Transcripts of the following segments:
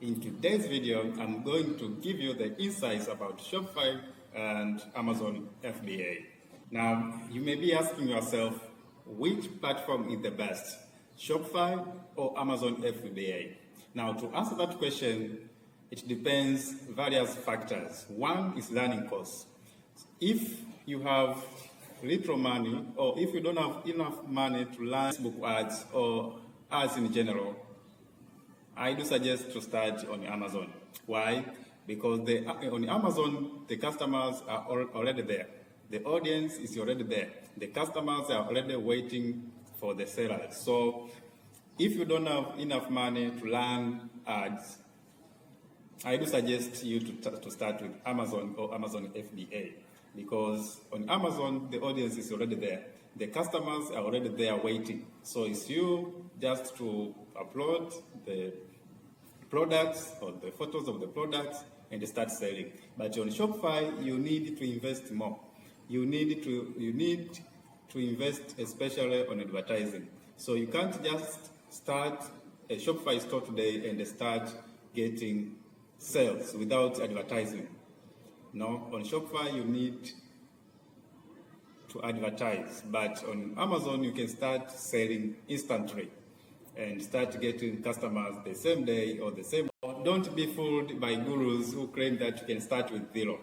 In today's video, I'm going to give you the insights about Shopify and Amazon FBA. Now, you may be asking yourself, which platform is the best, Shopify or Amazon FBA? Now, to answer that question, it depends various factors. One is learning costs. If you have little money, or if you don't have enough money to learn Facebook ads or ads in general, I do suggest to start on Amazon. Why? Because on Amazon, the customers are already there. The audience is already there. The customers are already waiting for the sellers. So if you don't have enough money to learn ads, I do suggest you to start with Amazon or Amazon FBA. Because on Amazon, the audience is already there. The customers are already there waiting. So it's you just to upload the products or the photos of the products and start selling. But on Shopify, you need to invest more. You need to invest especially on advertising. So you can't just start a Shopify store today and start getting sales without advertising. No, on Shopify you need to advertise, but on Amazon you can start selling instantly and start getting customers the same day or the same. Don't be fooled by gurus who claim that you can start with zero.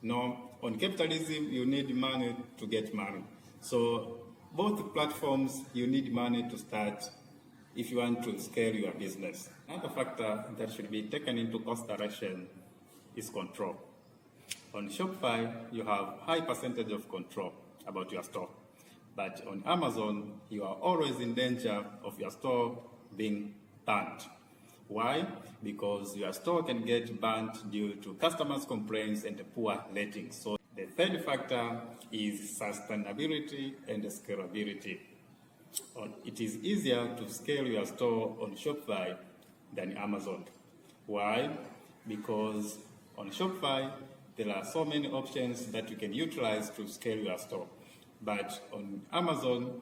No, on capitalism you need money to get money. So both platforms you need money to start if you want to scale your business. Another factor that should be taken into consideration is control. On Shopify, you have high percentage of control about your store. But on Amazon, you are always in danger of your store being banned. Why? Because your store can get banned due to customers' complaints and poor ratings. So the third factor is sustainability and scalability. It is easier to scale your store on Shopify than Amazon. Why? Because on Shopify, there are so many options that you can utilize to scale your store. But on Amazon,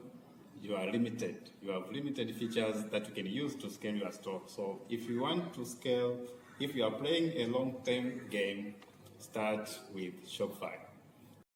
you are limited. You have limited features that you can use to scale your store. So if you want to scale, if you are playing a long-term game, start with Shopify.